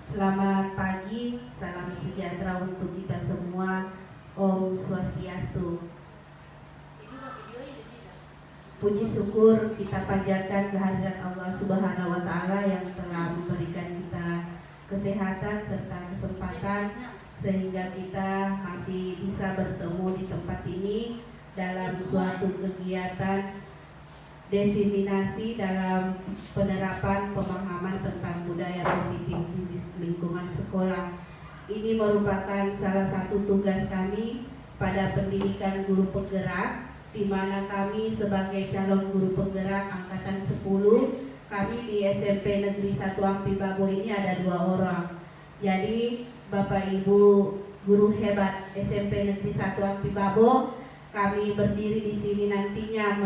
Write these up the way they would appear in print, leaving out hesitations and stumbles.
Selamat pagi, salam sejahtera untuk kita semua. Om Swastiastu. Puji syukur kita panjatkan kehadirat Allah Subhanahu wa Ta'ala yang telah memberikan kita kesehatan serta kesempatan sehingga kita masih bisa bertemu di tempat ini dalam suatu kegiatan diseminasi dalam penerapan pemahaman tentang budaya positif di lingkungan sekolah. Ini merupakan salah satu tugas kami pada pendidikan guru penggerak, di mana kami sebagai calon guru penggerak angkatan 10, kami di SMP Negeri 1 Ampi Babo ini ada 2 orang. Jadi Bapak Ibu guru hebat SMP Negeri 1 Ampi Babo, kami berdiri di sini nantinya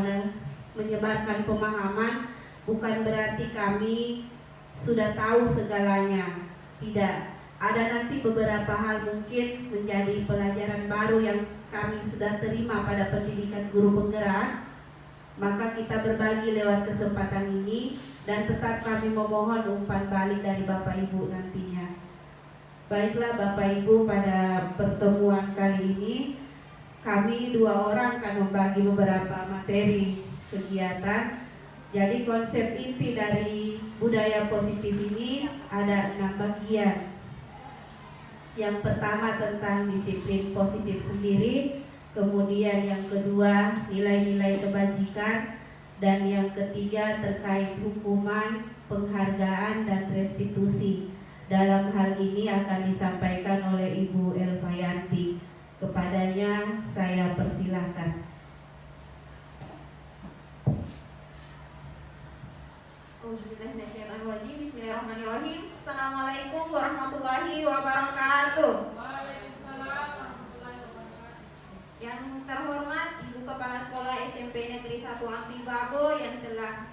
menyebarkan pemahaman, bukan berarti kami sudah tahu segalanya. Tidak, ada nanti beberapa hal mungkin menjadi pelajaran baru yang kami sudah terima pada pendidikan guru penggerak, maka kita berbagi lewat kesempatan ini dan tetap kami memohon umpan balik dari Bapak Ibu nantinya. Baiklah Bapak Ibu, pada pertemuan kali ini kami 2 orang akan membagi beberapa materi kegiatan. Jadi konsep inti dari budaya positif ini ada 6 bagian. Yang pertama tentang disiplin positif sendiri, kemudian yang kedua nilai-nilai kebajikan, dan yang ketiga terkait hukuman, penghargaan, dan restitusi. Dalam hal ini akan disampaikan oleh Ibu Elvayanti. Kepadanya saya persilahkan. Bismillahirrahmanirrahim. Assalamualaikum warahmatullahi wabarakatuh. Waalaikumsalam warahmatullahi wabarakatuh. Yang terhormat Ibu Kepala Sekolah SMP Negeri 1 Ampi Babo yang telah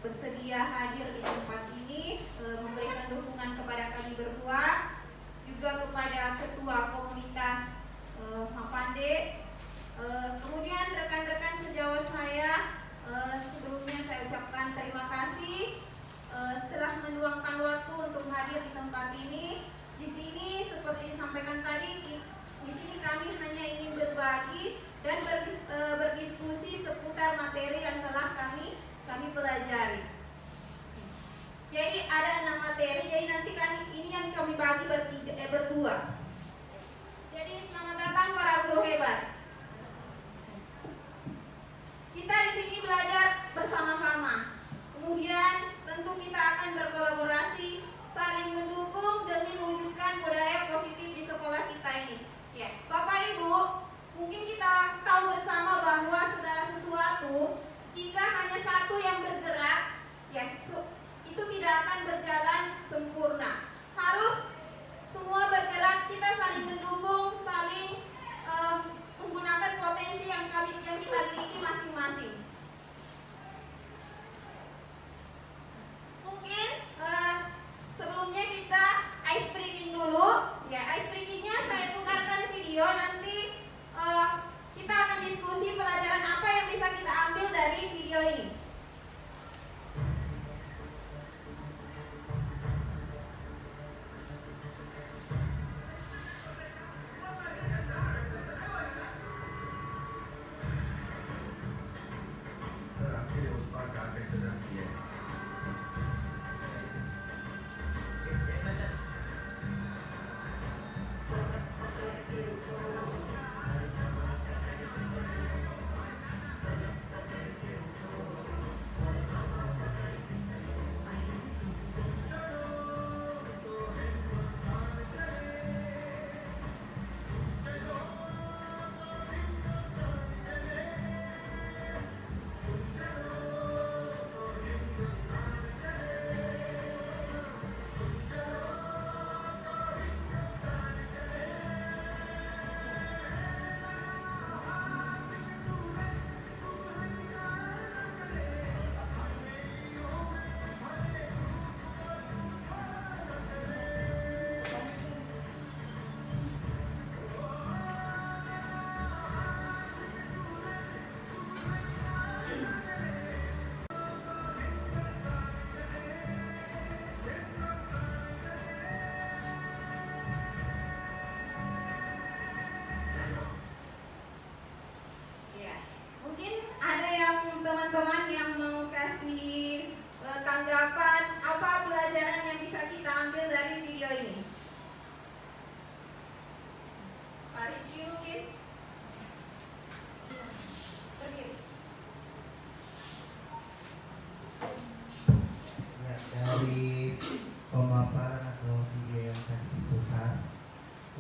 bersedia hadir di tempat ini, memberikan dukungan kepada kami berdua, juga kepada Ketua Komunitas Mapande, kemudian rekan-rekan sejawat saya. Sebelumnya saya ucapkan terima kasih telah meluangkan waktu untuk hadir di tempat ini. Di sini seperti disampaikan tadi, di sini kami hanya ingin berbagi dan berdiskusi seputar materi yang telah kami pelajari. Jadi ada 6 materi. Jadi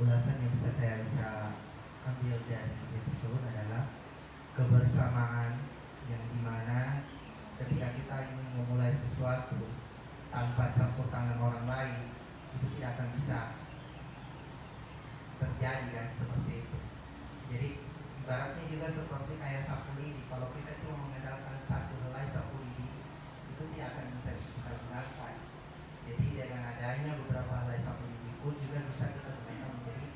ulasan yang saya bisa ambil dari video tersebut adalah kebersamaan yang dimana ketika kita ingin memulai sesuatu tanpa campur tangan orang lain itu tidak akan bisa terjadi kan seperti itu. Jadi ibaratnya juga seperti kayak sapu lidi. Kalau kita cuma mengandalkan satu helai sapu lidi itu tidak akan bisa kita gunakan. Jadi dengan adanya beberapa helai sapu lidi pun juga bisa kita gunakan menjadi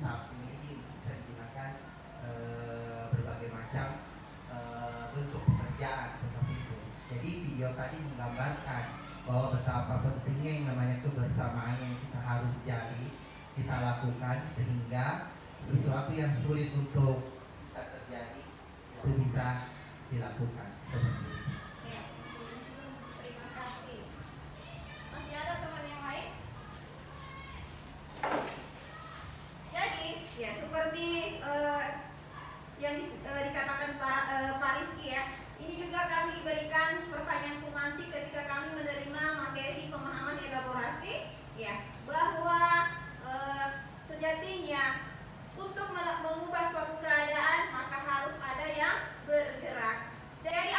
sapu lidi, bisa digunakan berbagai macam bentuk pekerjaan seperti itu. Jadi video tadi menggambarkan bahwa betapa pentingnya yang namanya kebersamaan yang kita harus kita lakukan sehingga sesuatu yang sulit untuk bisa terjadi itu bisa dilakukan seperti itu. Ya, terima kasih. Masih ada teman yang lain? Jadi, ya seperti yang dikatakan Pak Rizky ya, ini juga kami diberikan pertanyaan pemantik ketika kami menerima materi di pemahaman elaborasi, ya, bahwa sejatinya untuk mengubah suatu keadaan maka harus ada yang bergerak. Jadi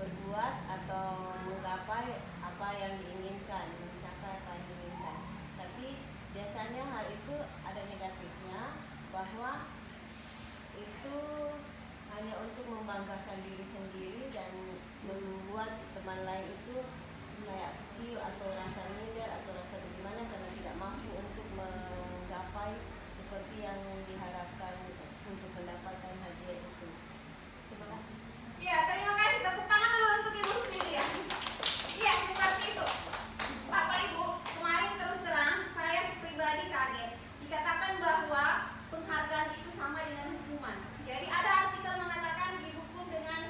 berbuat atau menggapai apa yang diinginkan, mencapai apa yang diinginkan. Tapi biasanya hal itu ada negatifnya, bahwa itu hanya untuk membanggakan diri sendiri dan membuat teman lain itu kayak kecil atau rasa minder atau rasa bagaimana karena tidak mampu untuk menggapai seperti yang diharapkan untuk mendapatkan hadiah itu. Terima kasih. Ya, terima kasih. Tepuk tangan dulu untuk Ibu sendiri ya. Iya, seperti itu. Bapak Ibu, kemarin terus terang saya pribadi kaget. Dikatakan bahwa penghargaan itu sama dengan hukuman. Jadi ada artikel mengatakan dihukum dengan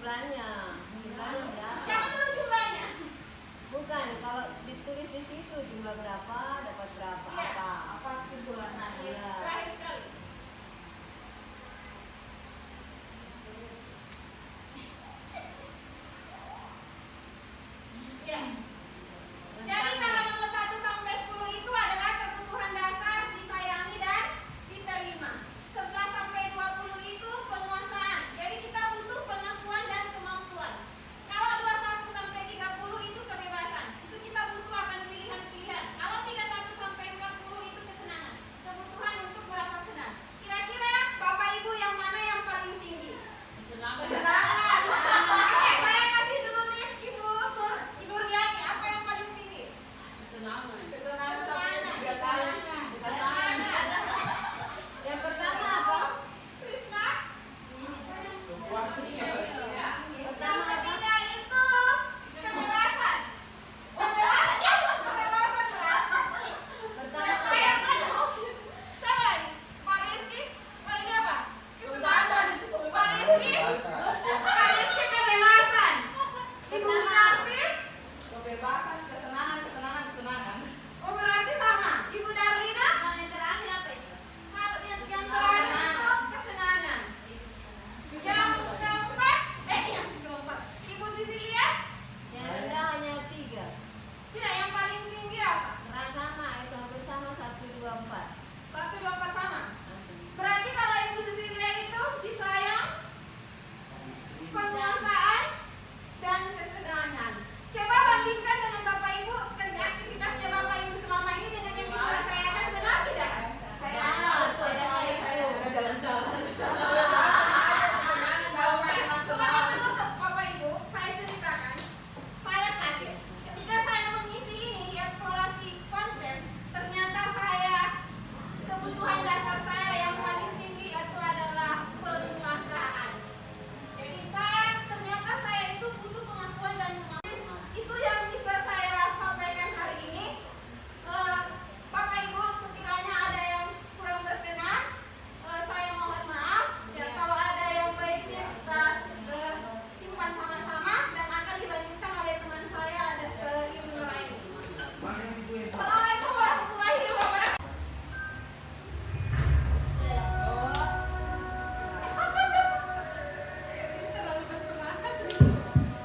jumlahnya berapa? Jangan dulu jumlahnya. Bukan, kalau ditulis di situ jumlah berapa, dapat berapa, Iya, apa? apa kesimpulan? Nah, Iya. terakhir sekali. Iya. Jadi kalau nomor 1 sampai 10 itu adalah kebutuhan dasar, disayangi dan diterima. 11 sampai 20 itu penguasaan. Jadi kita butuh pengakuan dan kemampuan. Kalau 21 sampai 30 itu kebebasan. Itu kita butuh akan pilihan-pilihan. Kalau 31 sampai 40 itu kesenangan. Kebutuhan untuk merasa senang. Kira-kira Bapak Ibu yang mana yang paling tinggi? Kesenangan. Oke, saya kasih dulu nih Ibu Riani, apa yang paling tinggi? Kesenangan. Yang pertama apa? Krisna? Pertama apa? Ketiga itu kebebasan. Kebebasan ya, kebebasan berarti. Pertama Saya apa? siapa lagi? Pak Rizky? Pak ini apa? Kebebasan. Pak Rizky? Pak Rizky kebebasan. Ibu Narti? Kebebasan, kesenangan, kesenangan, kesenangan. Oh berarti sama. Ibu Darlina? Yang terakhir apa itu? Yang terakhir itu kesenangan. Yang keempat? Yang keempat. Ibu Sisilia? Yang rendah hanya 3. Tidak, yang paling tinggi apa? Sama, itu hampir sama 1, 2, 4. 1, 2, 4 sama. Berarti kalau Ibu Cecilia itu disayang, penguasaan, dan kesenangan. Coba bandingkan dengan Bapak Ibu, aktivitasnya Bapak Ibu selama ini dengan yang Ibu rasakan, benar tidak? Saya sudah jalan-jalan. Sebelum menutup Bapak Ibu, saya ceritakan, saya kaget. Ketika saya mengisi ini di eksplorasi konsep, ternyata kebutuhan dasar saya yang paling tinggi itu adalah penguasaan. Jadi ternyata saya itu butuh pengakuan dan kemampuan. Itu yang bisa saya sampaikan hari ini. Bapak Ibu, sekiranya ada yang kurang berkenan, saya mohon maaf. Ya, kalau ada yang baiknya kita simpan sama-sama dan akan dilanjutkan oleh teman saya ada Ibu Nuraini. Assalamualaikum warahmatullahi wabarakatuh.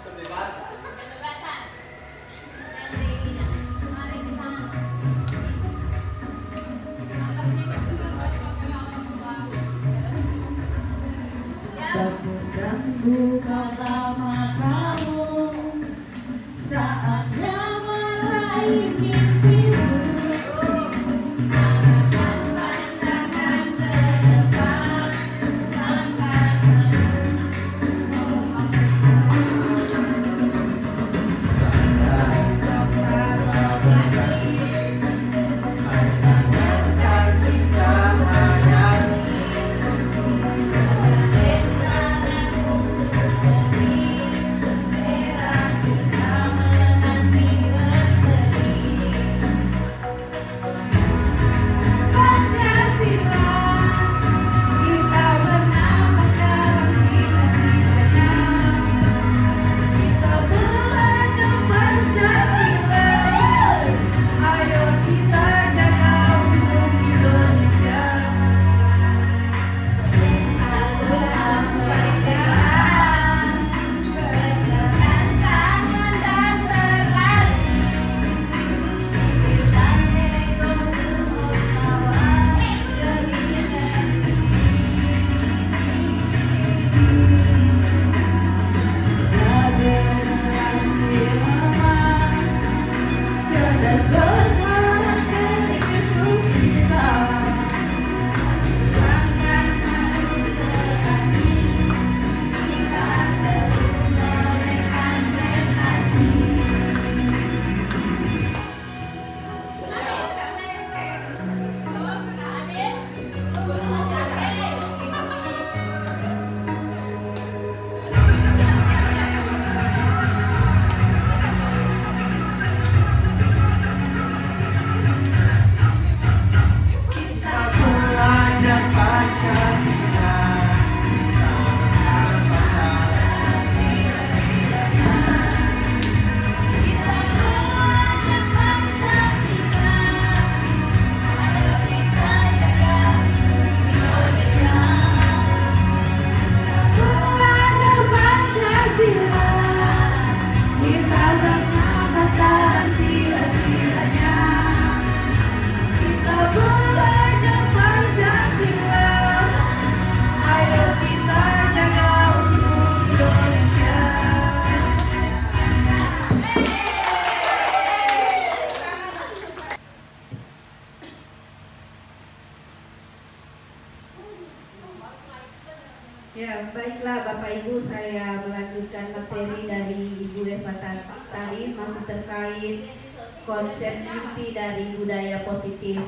Kebebasan. Dan keinginan. Mari kita siap. Buka matamu saatnya meraih mimpimu. Arahkan pandangan ke depan, langkah menuju Bapak Ibu, saya melanjutkan materi dari Ibu Eva tadi masih terkait konsep inti dari budaya positif.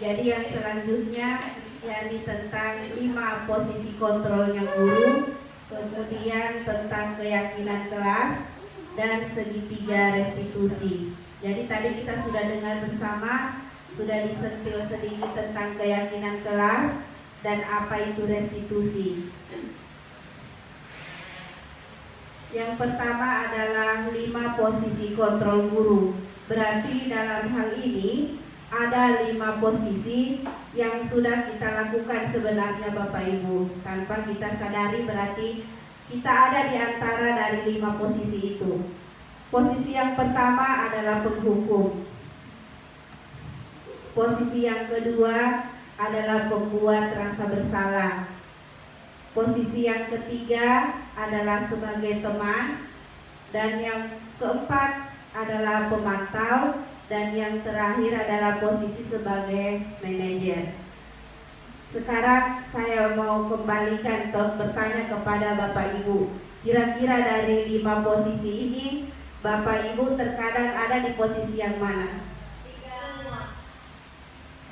Jadi yang selanjutnya yakni tentang 5 posisi kontrolnya guru, kemudian tentang keyakinan kelas, dan segitiga restitusi. Jadi tadi kita sudah dengar bersama, sudah disentil sedikit tentang keyakinan kelas dan apa itu restitusi. Yang pertama adalah 5 posisi kontrol guru. Berarti dalam hal ini ada 5 posisi yang sudah kita lakukan sebenarnya Bapak Ibu. Tanpa kita sadari berarti kita ada di antara dari 5 posisi itu. Posisi yang pertama adalah penghukum. Posisi yang kedua adalah pembuat rasa bersalah. Posisi yang ketiga adalah sebagai teman. Dan yang keempat adalah pemantau. Dan yang terakhir adalah posisi sebagai manajer. Sekarang saya mau kembalikan atau bertanya kepada Bapak Ibu. Kira-kira dari 5 posisi ini Bapak Ibu terkadang ada di posisi yang mana? Semua.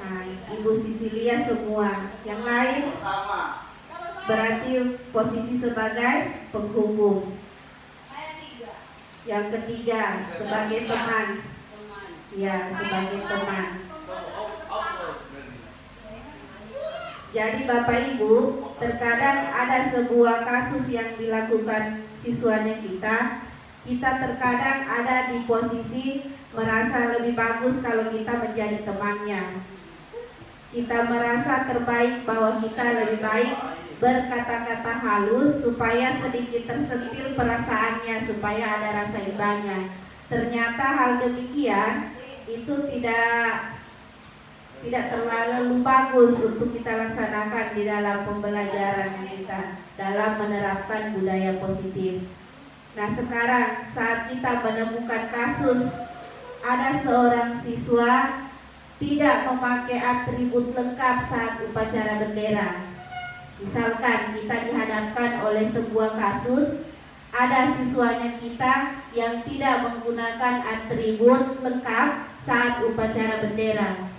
Nah, Ibu Sisilia semua. Yang lain berarti posisi sebagai penghukum. Saya 3. Yang ketiga sebagai teman. Ya, sebagai teman. Jadi Bapak Ibu, terkadang ada sebuah kasus yang dilakukan siswanya kita terkadang ada di posisi merasa lebih bagus kalau kita menjadi temannya. Kita merasa terbaik bahwa kita lebih baik berkata-kata halus supaya sedikit tersentil perasaannya, supaya ada rasa ibanya. Ternyata hal demikian itu tidak terlalu bagus untuk kita laksanakan di dalam pembelajaran kita dalam menerapkan budaya positif. Nah, sekarang saat kita menemukan kasus ada seorang siswa tidak memakai atribut lengkap saat upacara bendera. Misalkan kita dihadapkan oleh sebuah kasus, ada siswanya kita yang tidak menggunakan atribut lengkap saat upacara bendera.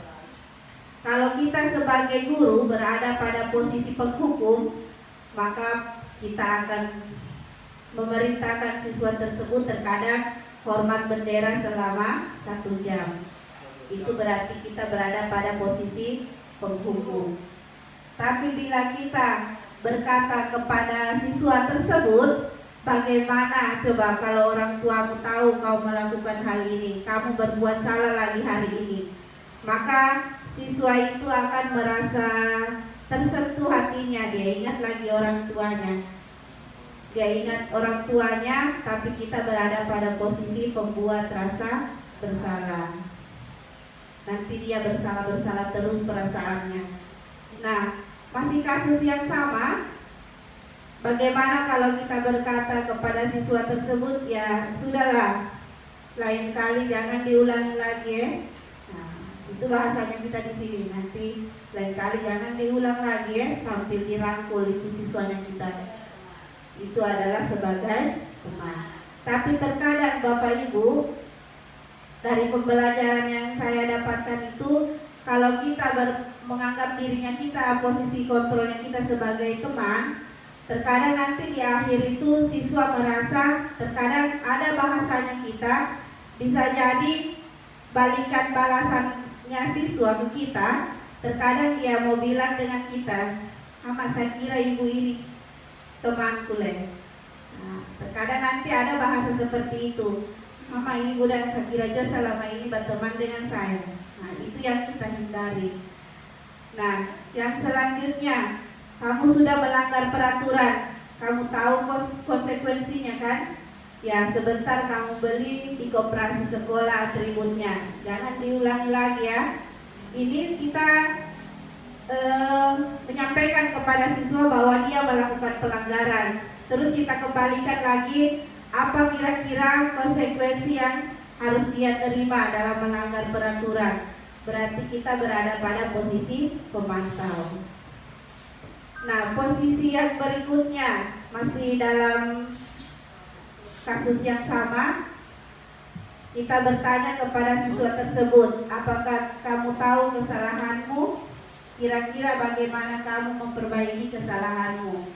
Kalau kita sebagai guru berada pada posisi penghukum, maka kita akan memerintahkan siswa tersebut terkadang hormat bendera selama 1 jam. Itu berarti kita berada pada posisi penghukum. Tapi bila kita berkata kepada siswa tersebut, bagaimana coba kalau orang tuamu tahu kau melakukan hal ini, kamu berbuat salah lagi hari ini, maka siswa itu akan merasa tersentuh hatinya. Dia ingat lagi orang tuanya. Dia ingat orang tuanya, tapi kita berada pada posisi pembuat rasa bersalah. Nanti dia bersalah terus perasaannya. Nah, masih kasus yang sama. Bagaimana kalau kita berkata kepada siswa tersebut, ya sudahlah, lain kali jangan diulangi lagi ya. Nah, itu bahasanya kita di sini. Nanti lain kali jangan diulang lagi ya, sambil dirangkul itu siswanya kita. Itu adalah sebagai teman. Tapi terkadang Bapak Ibu, dari pembelajaran yang saya dapatkan itu, kalau kita menganggap dirinya kita, posisi kontrolnya kita sebagai teman, terkadang nanti di akhir itu siswa merasa, terkadang ada bahasanya kita, bisa jadi balikan balasannya siswa ke kita. Terkadang dia mau bilang dengan kita, "Mama, saya kira ibu ini temanku leh." Nah, terkadang nanti ada bahasa seperti itu, "Mama, ibu dan saya kira jo selama ini berteman dengan saya." Nah, itu yang kita hindari. Nah, yang selanjutnya, kamu sudah melanggar peraturan, kamu tahu konsekuensinya kan? Ya, sebentar kamu beli di koperasi sekolah atributnya, jangan diulangi lagi ya. Ini kita menyampaikan kepada siswa bahwa dia melakukan pelanggaran. Terus kita kembalikan lagi apa kira-kira konsekuensi yang harus dia terima dalam melanggar peraturan. Berarti kita berada pada posisi pemantau. Nah, posisi yang berikutnya masih dalam kasus yang sama, kita bertanya kepada siswa tersebut, apakah kamu tahu kesalahanmu? Kira-kira bagaimana kamu memperbaiki kesalahanmu?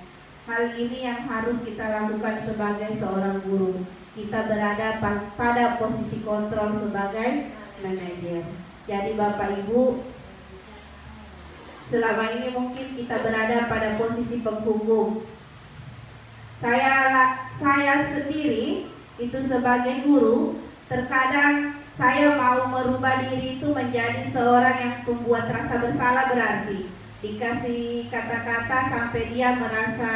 Hal ini yang harus kita lakukan sebagai seorang guru. Kita berada pada posisi kontrol sebagai manajer. Jadi Bapak Ibu, selama ini mungkin kita berada pada posisi penghukum. Saya sendiri itu sebagai guru, terkadang saya mau merubah diri itu menjadi seorang yang pembuat rasa bersalah, berarti dikasih kata-kata sampai dia merasa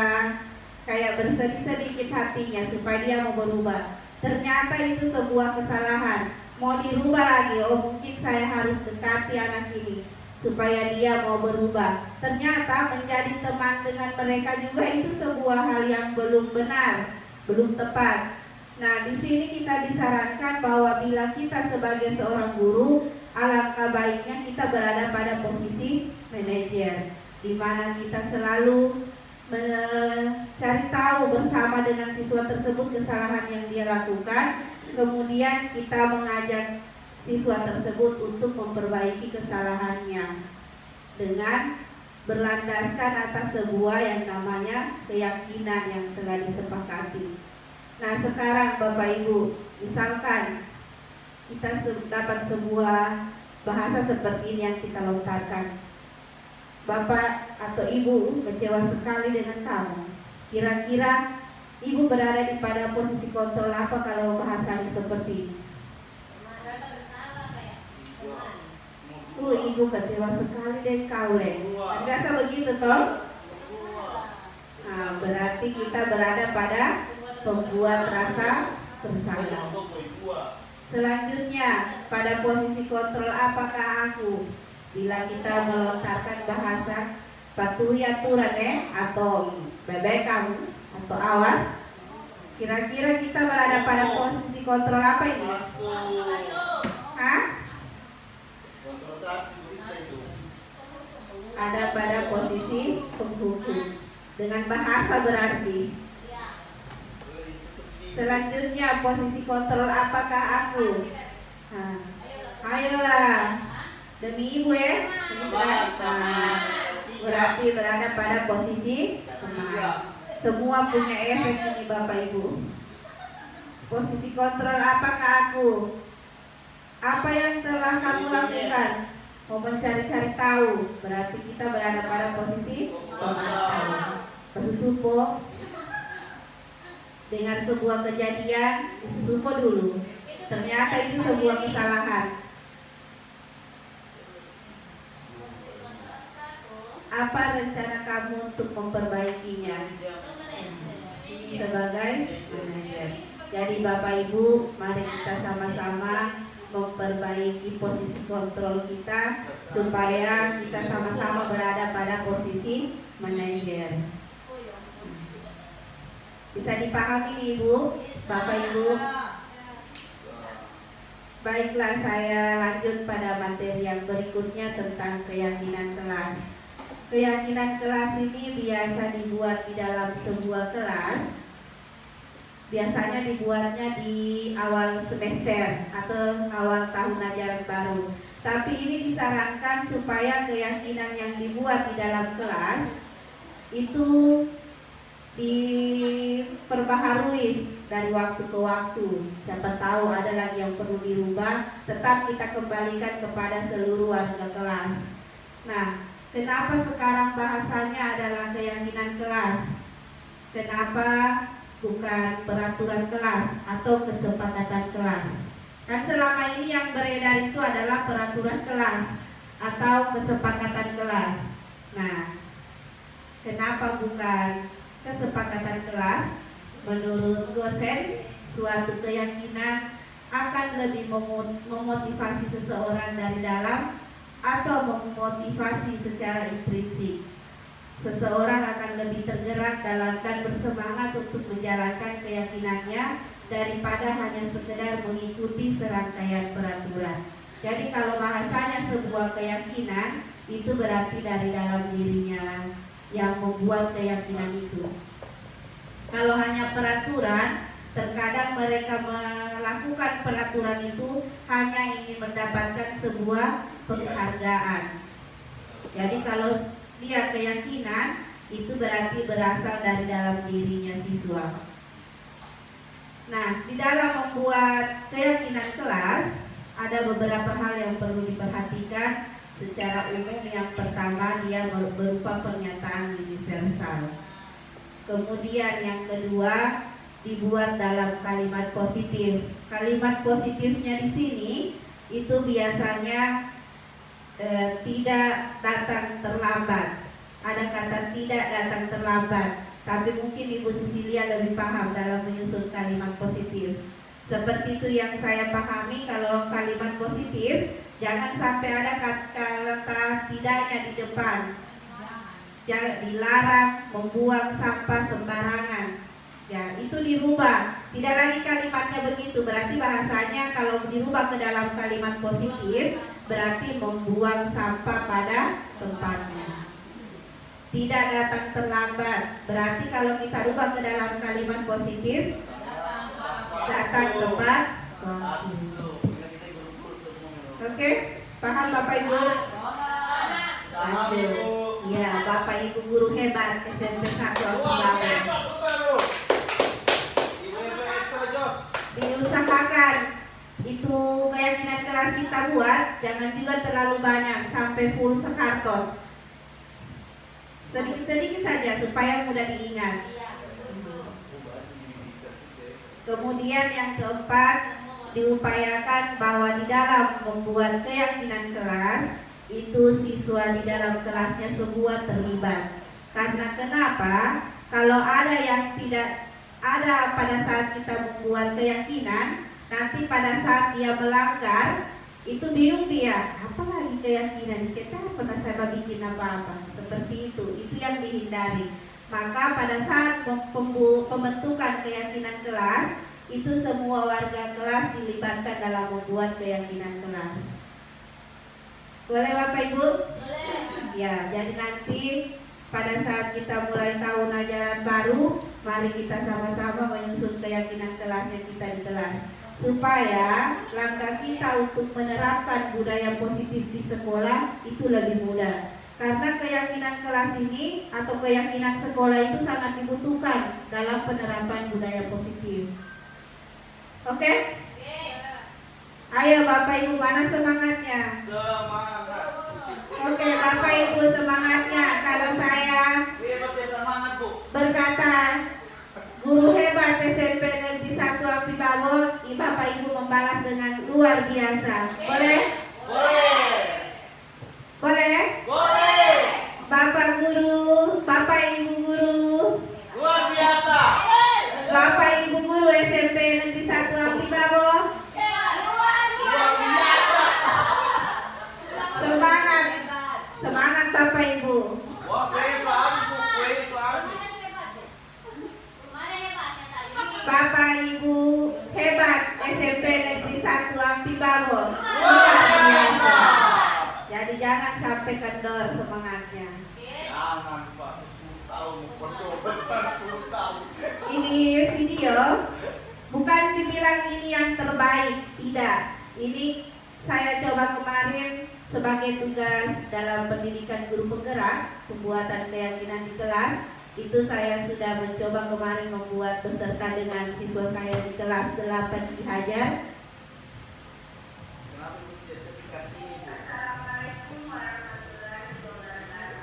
kayak bersedih sedikit hatinya supaya dia mau berubah. Ternyata itu sebuah kesalahan. Mau dirubah lagi, oh mungkin saya harus dekati anak ini supaya dia mau berubah. Ternyata menjadi teman dengan mereka juga itu sebuah hal yang belum benar, belum tepat. Nah, di sini kita disarankan bahwa bila kita sebagai seorang guru, alangkah baiknya kita berada pada posisi manajer, di mana kita selalu mencari tahu bersama dengan siswa tersebut kesalahan yang dia lakukan. Kemudian kita mengajak siswa tersebut untuk memperbaiki kesalahannya dengan berlandaskan atas sebuah yang namanya keyakinan yang telah disepakati. Nah, sekarang Bapak Ibu, misalkan kita dapat sebuah bahasa seperti ini yang kita lontarkan. Bapak atau Ibu kecewa sekali dengan kamu. Kira-kira Ibu berada di pada posisi kontrol apa kalau bahasanya seperti ini? Merasa bersalah kayak teman. Ibu kecewa sekali dengan kau, Leng. Biasa begitu toh? Nah, berarti kita berada pada pembuat rasa bersalah. Selanjutnya, pada posisi kontrol apakah aku? Bila kita melontarkan bahasa patuhi aturan atau bebek kamu atau awas, kira-kira kita berada pada posisi kontrol apa ini? Hah? Ada pada posisi penghukum dengan bahasa berarti. Selanjutnya, posisi kontrol apakah aku? Nah, ayolah demi Ibu begitu kan? Nah, berarti berada pada posisi teman. Semua punya efek ini Bapak Ibu. Posisi kontrol apakah aku? Apa yang telah kamu lakukan? Mau mencari-cari tahu, berarti kita berada pada posisi pemantau. Pesusupo dengan sebuah kejadian, pesusupo dulu. Ternyata itu sebuah kesalahan. Apa rencana kamu untuk memperbaikinya? Sebagai manajer. Jadi Bapak Ibu, mari kita sama-sama memperbaiki posisi kontrol kita supaya kita sama-sama berada pada posisi manajer. Bisa dipahami nih Ibu, Bapak Ibu? Baiklah, saya lanjut pada materi yang berikutnya tentang keyakinan kelas. Keyakinan kelas ini biasa dibuat di dalam sebuah kelas. Biasanya dibuatnya di awal semester atau awal tahun ajaran baru. Tapi ini disarankan supaya keyakinan yang dibuat di dalam kelas itu diperbaharui dari waktu ke waktu. Siapa tahu ada lagi yang perlu dirubah, tetap kita kembalikan kepada seluruh warga kelas. Nah, kenapa sekarang bahasanya adalah keyakinan kelas? Kenapa bukan peraturan kelas atau kesepakatan kelas? Kan selama ini yang beredar itu adalah peraturan kelas atau kesepakatan kelas. Nah, kenapa bukan kesepakatan kelas? Menurut dosen, suatu keyakinan akan lebih memotivasi seseorang dari dalam atau memotivasi secara intrinsik. Seseorang akan lebih tergerak dalam dan bersemangat untuk menjalankan keyakinannya daripada hanya sekedar mengikuti serangkaian peraturan. Jadi kalau bahasanya sebuah keyakinan, itu berarti dari dalam dirinya yang membuat keyakinan itu. Kalau hanya peraturan, terkadang mereka melakukan peraturan itu hanya ingin mendapatkan sebuah penghargaan. Jadi kalau dia keyakinan, itu berarti berasal dari dalam dirinya siswa. Nah, di dalam membuat keyakinan kelas, ada beberapa hal yang perlu diperhatikan. Secara umum, yang pertama, dia berupa pernyataan universal. Kemudian yang kedua, dibuat dalam kalimat positif. Kalimat positifnya di sini itu biasanya tidak datang terlambat. Ada kata tidak datang terlambat, tapi mungkin Ibu Cecilia lebih paham dalam menyusun kalimat positif. Seperti itu yang saya pahami. Kalau kalimat positif, jangan sampai ada kata tidaknya di depan. Jangan dilarang membuang sampah sembarangan. Ya, itu dirubah. Tidak lagi kalimatnya begitu. Berarti bahasanya kalau dirubah ke dalam kalimat positif, berarti membuang sampah pada tempatnya. Tidak datang terlambat. Berarti kalau kita rubah ke dalam kalimat positif, datang tepat waktu. Oke, paham Bapak Ibu? Paham Ibu. Ya, Bapak Ibu guru hebat SMP 1 Luar Abdullah. biasa Butaru. Ibu extra jos. Diusahakan itu keyakinan kelas kita buat, jangan juga terlalu banyak sampai full sekarton. Sedikit-sedikit saja supaya mudah diingat. Kemudian yang keempat, diupayakan bahwa di dalam membuat keyakinan kelas itu siswa di dalam kelasnya semua terlibat. Karena kenapa? Kalau ada yang tidak ada pada saat kita membuat keyakinan, nanti pada saat dia melanggar, itu bingung dia, apa lagi keyakinan kita pernah saya bikin apa-apa. Seperti itu yang dihindari. Maka pada saat pembentukan keyakinan kelas, itu semua warga kelas dilibatkan dalam membuat keyakinan kelas. Boleh Bapak Ibu? Boleh. Ya, jadi nanti pada saat kita mulai tahun ajaran baru, mari kita sama-sama menyusun keyakinan kelasnya kita di kelas, supaya langkah kita untuk menerapkan budaya positif di sekolah itu lebih mudah. Karena keyakinan kelas ini atau keyakinan sekolah itu sangat dibutuhkan dalam penerapan budaya positif. Oke? Ayo Bapak Ibu, mana semangatnya? Semangat. Oke, Bapak Ibu semangatnya. Kalau saya Hebat ya semangat Bu. berkata guru hebat SMP Negeri 1 Api Babo, Bapak Ibu membalas dengan luar biasa. Boleh? Boleh. Boleh? Boleh. Bapak guru, Bapak Ibu guru, Luar biasa. Bapak Ibu guru SMP Negeri 1 Api Babo, Luar biasa. semangat. Semangat Bapak Ibu. Wah, kue suami Bu, kue suami. Bapak Ibu hebat SMP Negeri 1 Api Babo. Luar biasa. Jadi jangan sampai kendor semangatnya. Jangan Pak, 10 tahun bertobat 10 tahun. Ini video bukan dibilang ini yang terbaik, tidak. Ini saya coba kemarin sebagai tugas dalam pendidikan guru penggerak, pembuatan keyakinan di kelas. Itu saya sudah mencoba kemarin membuat beserta dengan siswa saya di kelas 8 Ki Hajar. Kenapa Bu tidak ketika ini Bu? Assalamualaikum warahmatullahi wabarakatuh.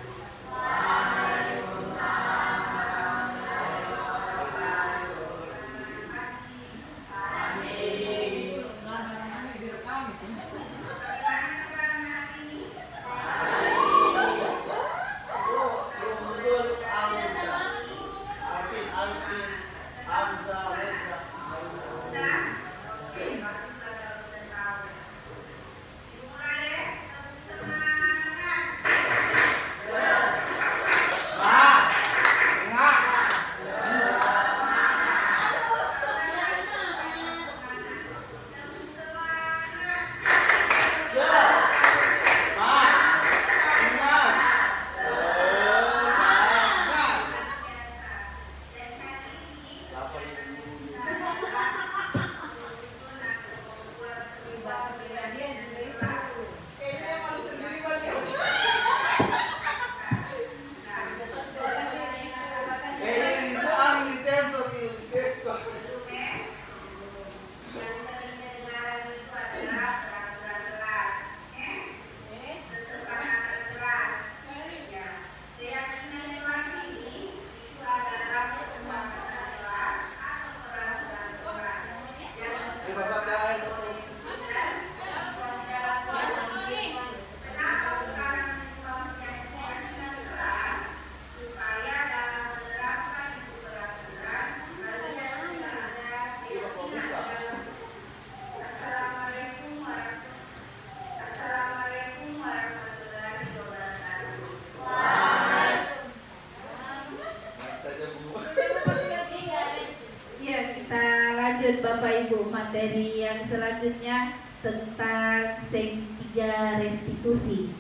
Lanjut Bapak Ibu, materi yang selanjutnya tentang seg 3 restitusi.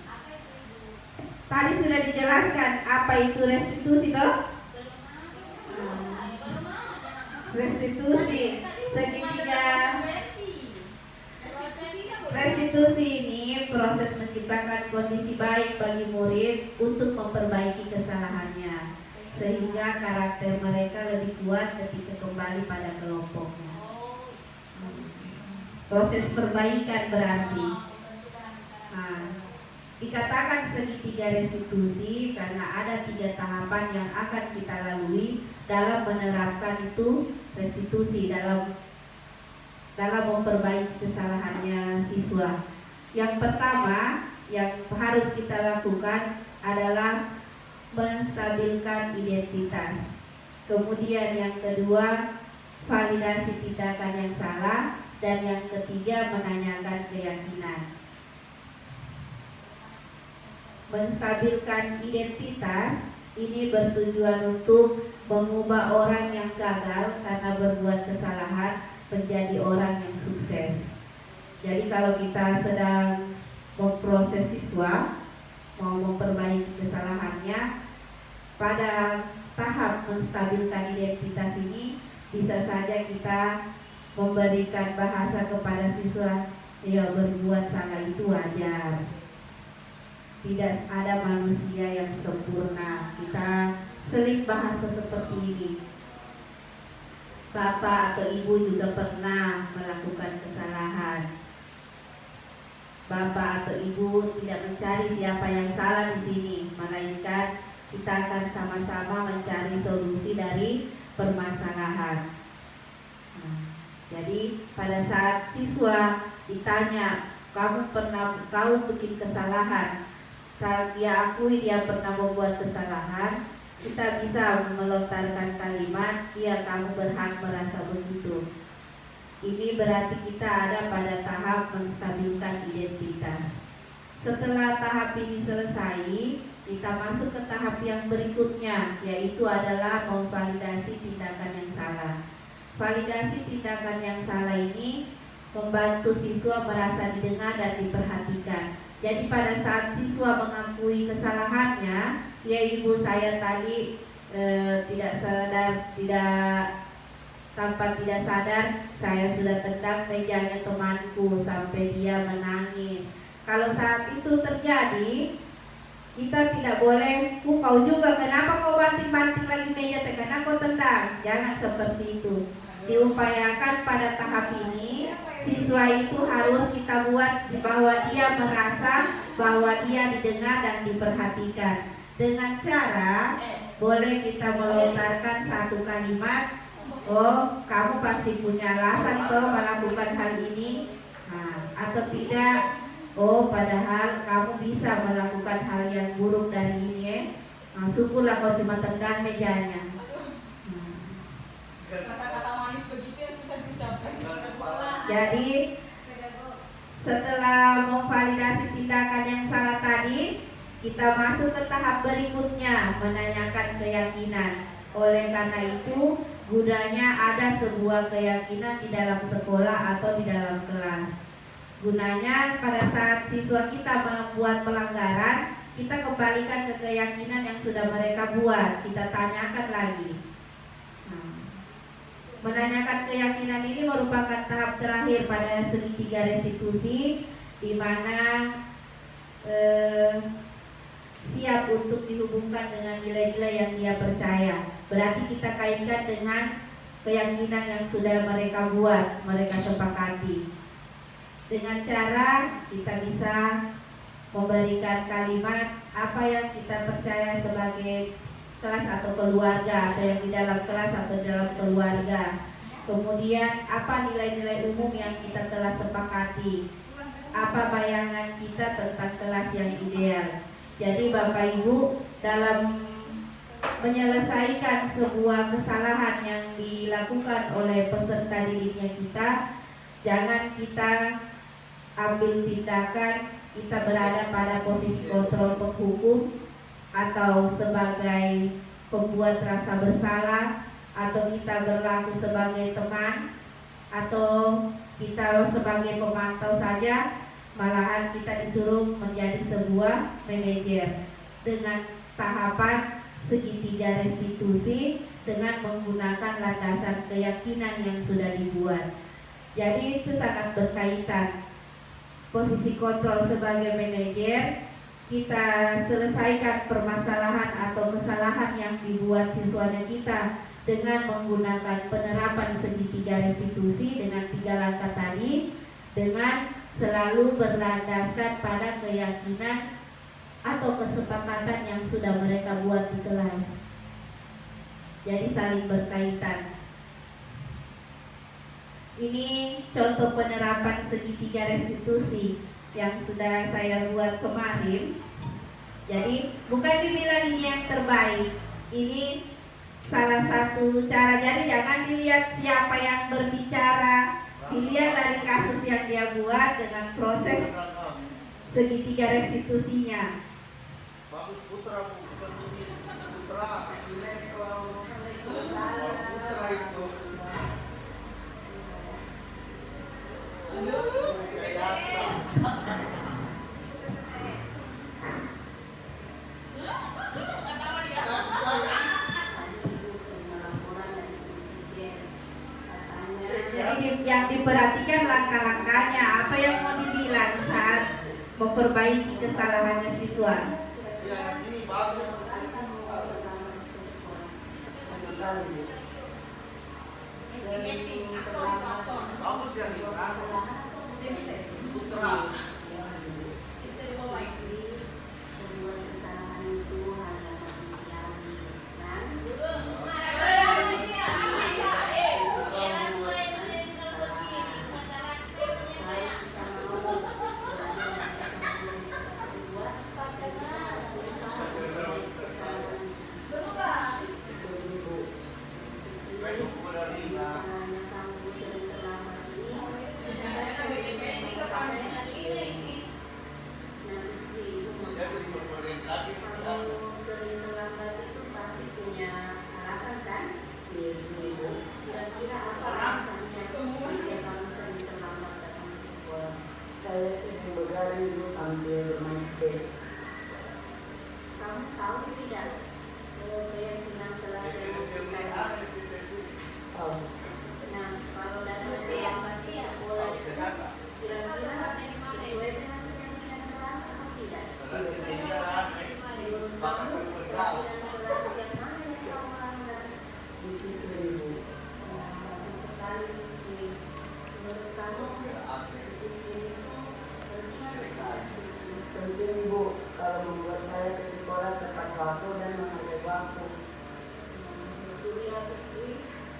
Tadi sudah dijelaskan apa itu restitusi toh? Restitusi segitiga. Restitusi ini proses menciptakan kondisi baik bagi murid untuk memperbaiki kesalahannya sehingga karakter mereka lebih kuat ketika kembali pada kelompoknya. Proses perbaikan berarti. Dikatakan segitiga restitusi karena ada 3 tahapan yang akan kita lalui dalam menerapkan itu restitusi dalam memperbaiki kesalahannya siswa. Yang pertama yang harus kita lakukan adalah menstabilkan identitas. Kemudian yang kedua, validasi tindakan yang salah, dan yang ketiga, menanyakan keyakinan. Menstabilkan identitas ini bertujuan untuk mengubah orang yang gagal karena berbuat kesalahan menjadi orang yang sukses. Jadi kalau kita sedang memproses siswa mau memperbaiki kesalahannya, pada tahap menstabilkan identitas ini bisa saja kita memberikan bahasa kepada siswa, ya berbuat salah itu wajar. Tidak ada manusia yang sempurna. Kita seling bahasa seperti ini. Bapak atau ibu juga pernah melakukan kesalahan. Bapak atau ibu tidak mencari siapa yang salah di sini, melainkan kita akan sama-sama mencari solusi dari permasalahan. Jadi pada saat siswa ditanya, kau bikin kesalahan, kalau dia akui dia pernah membuat kesalahan, kita bisa melontarkan kalimat, ya kamu berhak merasa begitu. Ini berarti kita ada pada tahap menstabilkan identitas. Setelah tahap ini selesai, kita masuk ke tahap yang berikutnya, yaitu adalah memvalidasi tindakan yang salah. Validasi tindakan yang salah ini membantu siswa merasa didengar dan diperhatikan. Jadi pada saat siswa mengakui kesalahannya, ya ibu saya tadi tanpa tidak sadar saya sudah tendang mejanya temanku sampai dia menangis. Kalau saat itu terjadi, kita tidak boleh, kau juga kenapa kau banting-banting lagi meja, karena kau tendang. Jangan seperti itu. Diupayakan pada tahap ini siswa itu harus kita buat bahwa dia merasa bahwa dia didengar dan diperhatikan. Dengan cara boleh kita melontarkan satu kalimat, oh kamu pasti punya alasan toh melakukan hal ini, atau tidak, oh padahal kamu bisa melakukan hal yang buruk dari ini, syukurlah kau cuma tendang mejanya. Kata-kata manis begitu yang susah diucapkan. Jadi setelah memvalidasi tindakan yang salah tadi, kita masuk ke tahap berikutnya, menanyakan keyakinan. Oleh karena itu, gunanya ada sebuah keyakinan di dalam sekolah atau di dalam kelas. Gunanya pada saat siswa kita membuat pelanggaran, kita kembalikan ke keyakinan yang sudah mereka buat, kita tanyakan lagi. Menanyakan keyakinan ini merupakan tahap terakhir pada segitiga restitusi, di mana siap untuk dihubungkan dengan nilai-nilai yang dia percaya. Berarti kita kaitkan dengan keyakinan yang sudah mereka buat, mereka sepakati. Dengan cara kita bisa memberikan kalimat apa yang kita percaya sebagai kelas atau keluarga, atau yang di dalam kelas atau dalam keluarga. Kemudian apa nilai-nilai umum yang kita telah sepakati, apa bayangan kita tentang kelas yang ideal. Jadi Bapak Ibu, dalam menyelesaikan sebuah kesalahan yang dilakukan oleh peserta didiknya kita, jangan kita ambil tindakan kita berada pada posisi kontrol penghukum atau sebagai pembuat rasa bersalah, atau kita berlaku sebagai teman, atau kita sebagai pemantau saja, malahan kita disuruh menjadi sebuah manajer dengan tahapan segitiga restitusi dengan menggunakan landasan keyakinan yang sudah dibuat. Jadi itu sangat berkaitan. Posisi kontrol sebagai manajer, kita selesaikan permasalahan atau kesalahan yang dibuat siswanya kita dengan menggunakan penerapan segitiga restitusi dengan 3 langkah tadi, dengan selalu berlandaskan pada keyakinan atau kesepakatan yang sudah mereka buat di kelas. Jadi saling berkaitan. Ini contoh penerapan segitiga restitusi yang sudah saya buat kemarin. Jadi bukan dibilang ini yang terbaik, ini salah satu cara. Jadi jangan dilihat siapa yang berbicara, dilihat dari kasus yang dia buat dengan proses segitiga restitusinya. Bagus putra, bukan tulis putra. Kalau putra itu biasa. Jadi yang diperhatikan langkah-langkahnya, apa yang mau dibilang saat memperbaiki kesalahannya siswa. Ya, ini bagus. Bagus yang putra. Saya sering begadang dulu sambil bermain HP. Kamu tahu tidak keyakinan telah Oh, Nah, kalau dari bola itu kira-kira sesuai dengan keyakinan telah atau tidak? Menurut kamu keyakinan telah yang mana yang kamu melanggar? disiplin Bu. Bagus sekali. Menurut kamu disiplin itu penting atau tidak? Penting Bu, kalau membuat saya ke sekolah tepat waktu dan menghargai waktu. Betul ya, betul.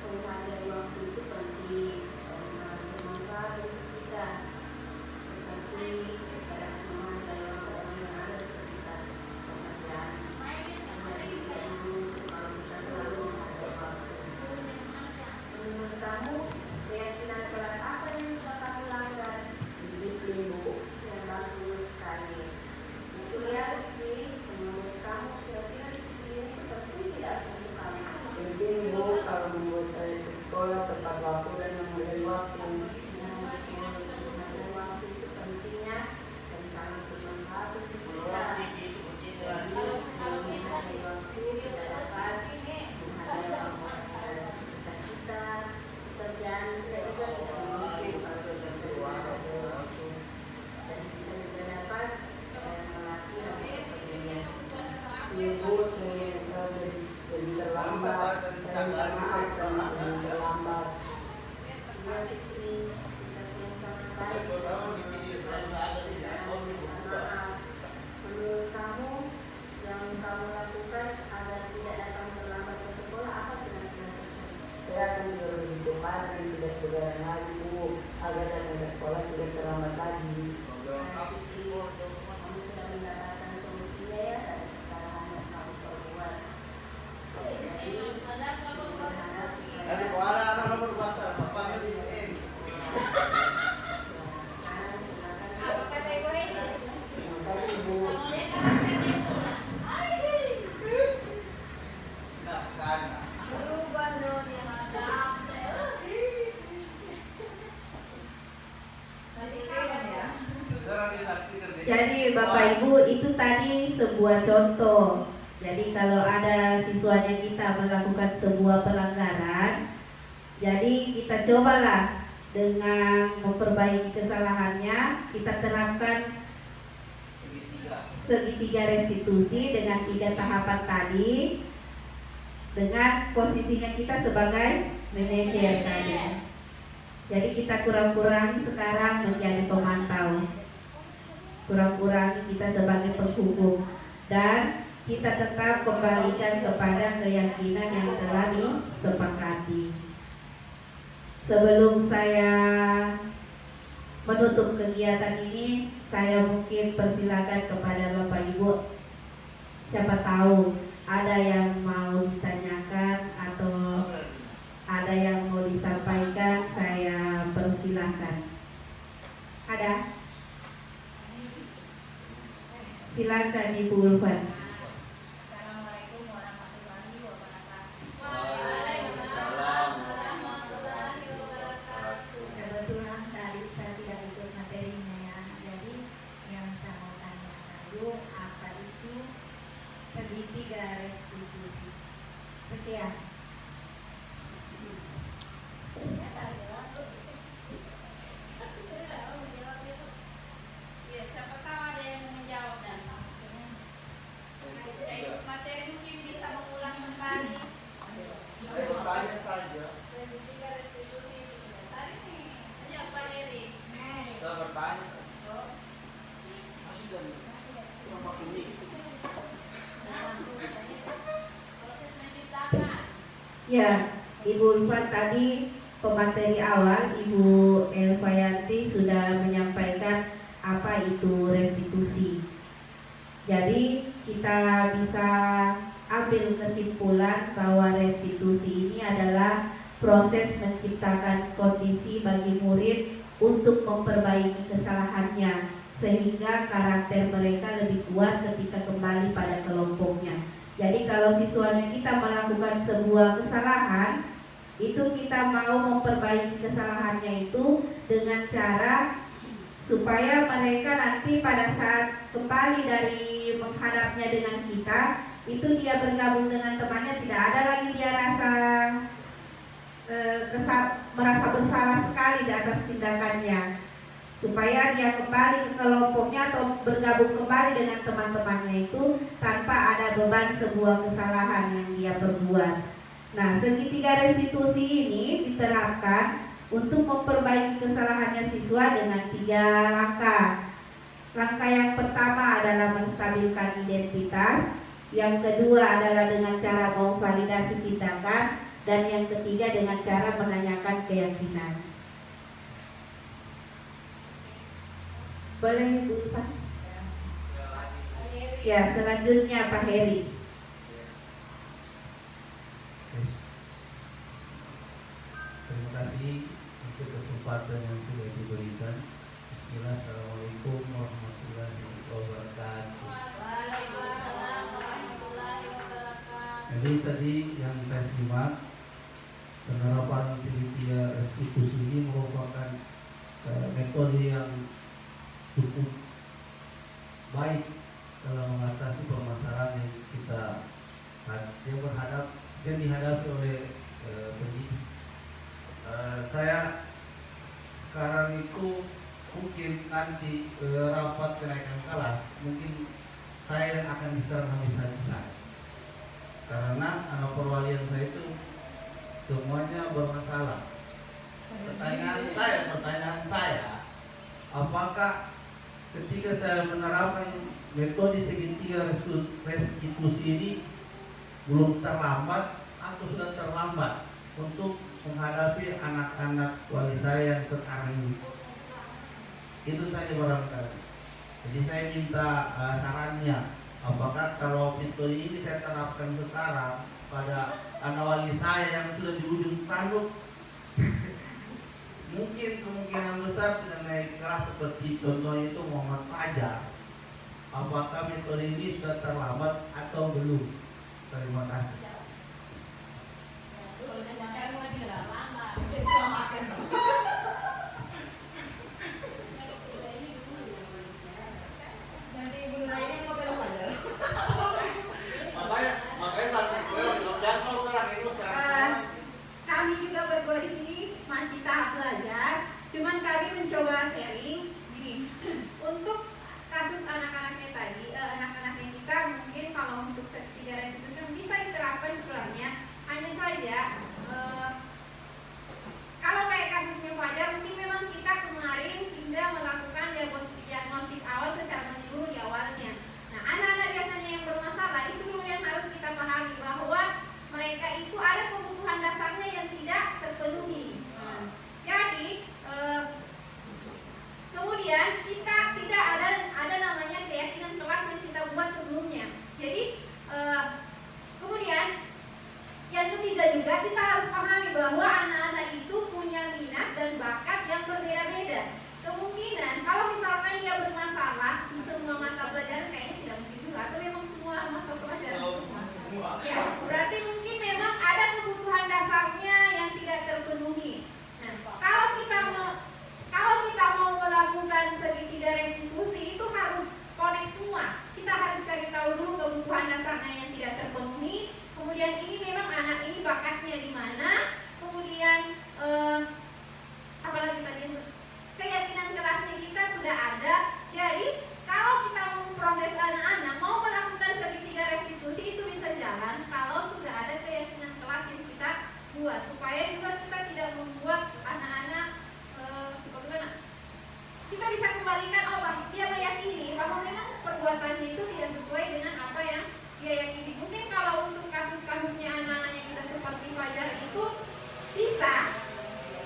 Menghargai waktu itu penting, bermanfaat untuk kita. Tetapi kita menghargai orang-orang yang ada di sekitar pekerjaan. Jadi tidak dulu kalau kita selalu menghargai waktu. Menurut kamu, keyakinan kelas apa yang sudah kamu langgar? Disiplin Bu. Yang bagus sekali. Itu ya, Rizky. Menurut kamu, kira-kira disiplin itu penting tidak untuk kamu? Penting Bu, kalau membuat saya ke sekolah tepat waktu dan menghargai waktu. Menghargai waktu itu pentingnya dan sangat bermanfaat untuk kita. Kalau menghargai waktu tidak dapat menghargai waktu kita, pekerjaan kita juga tidak mungkin kalau kita menghargai waktu. Dan kita juga dapat melatih kepedulian. Ibu, saya sering terlambat. Saya minta maaf karena sering terlambat. Dia Fitri, kita yang sangat baik. Maaf. Menurut kamu, yang kamu lakukan agar tidak datang terlambat ke sekolah apa kira-kira? Saya akan lebih cepat dan tidak begadang lagi Bu, agar datang ke sekolah tidak terlambat lagi. Kamu sudah mendapatkan solusinya ya dari kesalahan yang kamu perbuat. Jadi, Jadi anak berbahasa Jepang ini. Terima kasih Bu. Nah, kan. Jadi Bapak Ibu itu tadi sebuah contoh. Jadi kalau ada siswanya kita melakukan sebuah pelanggaran, jadi kita cobalah dengan memperbaiki kesalahannya, kita terapkan segitiga restitusi dengan 3 tahapan tadi, dengan posisinya kita sebagai manajer tadi. Jadi kita kurang-kurangi sekarang menjadi pemantau, kurang-kurangi kita sebagai penghukum, dan kita tetap kembalikan kepada keyakinan yang telah disepakati. Sebelum saya menutup kegiatan ini, saya mungkin persilakan kepada Bapak Ibu, siapa tahu ada yang mau ditanyakan atau ada yang mau disampaikan, saya persilahkan. Ada? Silakan Ibu Ulfan. Assalamualaikum warahmatullahi wabarakatuh. Kebetulan tadi saya tidak ikut materinya ya. Jadi yang saya mau tanyakan dulu, apa itu segitiga restitusi? Sekian. Ya, siapa tahu ada yang menjawab dan sudah ikut materi mungkin bisa mengulang kembali. Saya bertanya saja. Segitiga restitusi itu tadi nih. Tanya Pak Heri. Saya bertanya. Masih dan berapa ini? Proses menciptakan. Ya, Ibu Ulfan tadi pemateri awal Ibu Elvayanti sudah menyampaikan apa itu restitusi. Jadi kita bisa ambil kesimpulan bahwa restitusi ini adalah proses menciptakan kondisi bagi murid untuk memperbaiki kesalahannya sehingga karakter mereka lebih kuat ketika kembali pada kelompoknya. Jadi kalau siswanya kita melakukan sebuah kesalahan, itu kita mau memperbaiki kesalahannya itu dengan cara supaya mereka nanti pada saat kembali dari menghadapnya dengan kita, itu dia bergabung dengan temannya, tidak ada lagi dia merasa bersalah sekali di atas tindakannya, supaya dia kembali ke kelompoknya atau bergabung kembali dengan teman-temannya itu tanpa ada beban sebuah kesalahan yang dia perbuat. Nah, segitiga restitusi ini diterapkan untuk memperbaiki kesalahannya siswa dengan 3 langkah. Langkah yang pertama adalah menstabilkan identitas, yang kedua adalah dengan cara memvalidasi tindakan, dan yang ketiga dengan cara menanyakan keyakinan. Boleh Ibu Pak? Ya, selanjutnya Pak Heri. Terima kasih untuk kesempatan yang sudah diberikan. Bismillah, Assalamualaikum warahmatullahi wabarakatuh. Waalaikumsalam warahmatullahi wabarakatuh. Jadi tadi yang saya simak, penerapan kriteria restitusi ini merupakan metode yang cukup baik dalam mengatasi permasalahan yang kita yang dihadapi oleh pendidik. Saya sekarang itu mungkin nanti rapat kenaikan kelas, mungkin saya yang akan diserang habis-habisan karena anak perwalian saya itu semuanya bermasalah. Pertanyaan saya, apakah ketika saya menerapkan metode segitiga restitusi ini belum terlambat atau sudah terlambat untuk menghadapi anak-anak wali saya yang sekarang ini? Itu saja barangkali. Jadi saya minta sarannya, apakah kalau metode ini saya terapkan sekarang pada anak wali saya yang sudah di ujung tanduk, mungkin kemungkinan besar tidak naik kelas seperti contohnya itu Muhammad Fajar. Apakah metode ini sudah terlambat atau belum? Terima kasih.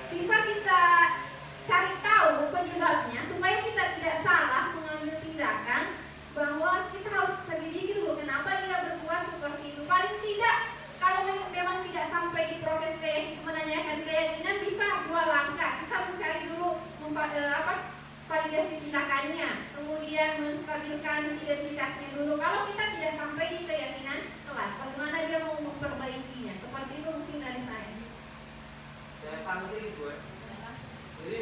bisa kita cari tahu penyebabnya supaya kita tidak salah mengambil tindakan, bahwa kita harus selidiki dulu kenapa dia berbuat seperti itu. Paling tidak kalau memang tidak sampai di proses menanyakan keyakinan, bisa 2 langkah. Kita mencari dulu validasi tindakannya, kemudian menstabilkan identitasnya dulu. Kalau kita tidak sampai di keyakinan kelas, bagaimana dia mau memperbaikinya? Seperti itu mungkin dari saya. Saya sama sih gitu ya. Jadi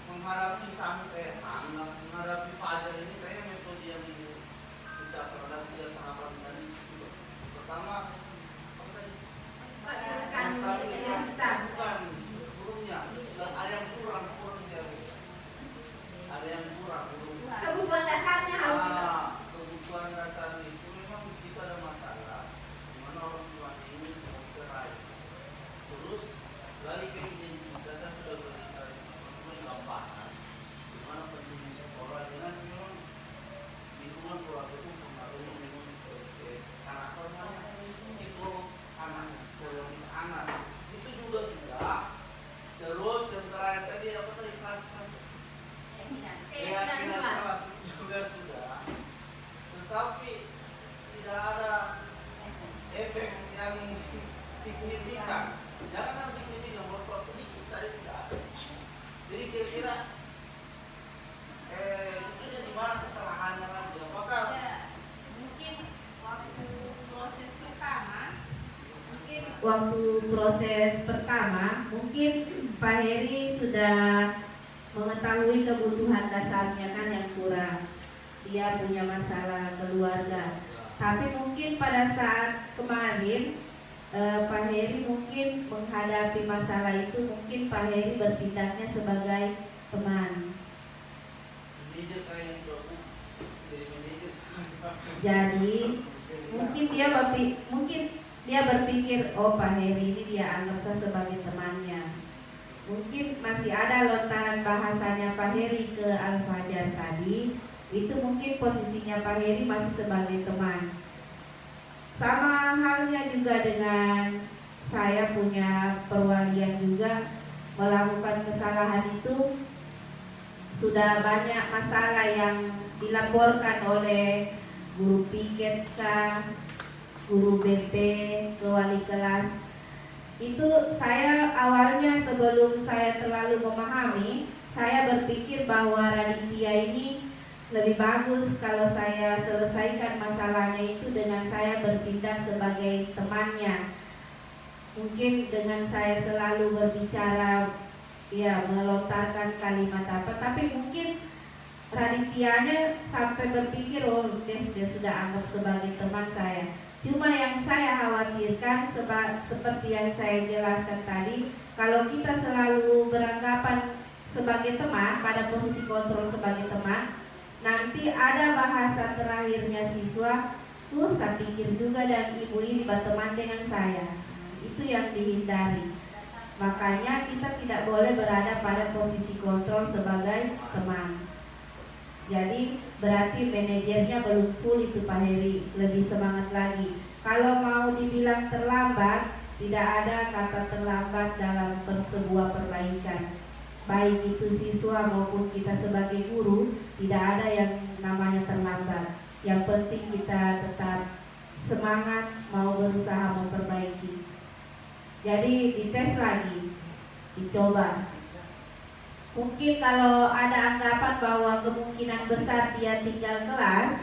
menghadapi menghadapi fajar ini kayaknya metode yang tidak pernah 3 tahapan tadi. Pertama, Menstabilkan identitas. bukan sebelumnya ada yang kurang ada yang kurang. Kebutuhan dasarnya harus Kebutuhan dasar itu memang kita ada masalah di mana orang tua ini mau cerai. Terus lagi ke identitasnya sudah berikan gambaran di mana pendidik sekolah dengan memang lingkungan keluarga itu mempengaruhi memang karakternya, psikolog anaknya, psikologis anak itu juga sudah. Terus yang terakhir tadi apa tadi kelas keyakinan kelas juga sudah, tetapi tidak ada efek yang signifikan. Jangan signifikan, berbuat sedikit saja tidak ada. Jadi kira-kira itu di mana kesalahannya lagi? Apakah Mungkin waktu proses pertama mungkin Pak Heri sudah mengetahui kebutuhan dasarnya kan yang kurang. Dia punya masalah keluarga. Tapi mungkin pada saat kemarin Pak Heri mungkin menghadapi masalah itu, mungkin Pak Heri bertindaknya sebagai teman. Jadi mungkin dia berpikir, oh Pak Heri ini dia anggap saya sebagai temannya. Mungkin masih ada lontaran bahasanya Pak Heri ke Al-Fajar tadi, itu mungkin posisinya Pak Heri masih sebagai teman. Sama halnya juga dengan saya punya perwalian juga melakukan kesalahan itu. Sudah banyak masalah yang dilaporkan oleh guru piket, guru BP, ke wali kelas. Itu saya awalnya sebelum saya terlalu memahami, saya berpikir bahwa Raditya ini lebih bagus kalau saya selesaikan masalahnya itu dengan saya bertindak sebagai temannya. Mungkin dengan saya selalu berbicara, ya melontarkan kalimat apa, tapi mungkin Radityanya sampai berpikir, oh dia sudah anggap sebagai teman saya. Cuma yang saya khawatirkan seperti yang saya jelaskan tadi, kalau kita selalu beranggapan sebagai teman, pada posisi kontrol sebagai teman, nanti ada bahasa terakhirnya siswa, saya pikir juga dan ibu ini berteman dengan saya. Itu yang dihindari. Makanya kita tidak boleh berada pada posisi kontrol sebagai teman. Jadi berarti manajernya belum full itu Pak Heri, lebih semangat lagi. Kalau mau dibilang terlambat, tidak ada kata terlambat dalam sebuah perbaikan. Baik itu siswa maupun kita sebagai guru, tidak ada yang namanya terlambat. Yang penting kita tetap semangat mau berusaha memperbaiki. Jadi dites lagi, dicoba. Mungkin kalau ada anggapan bahwa kemungkinan besar dia tinggal kelas,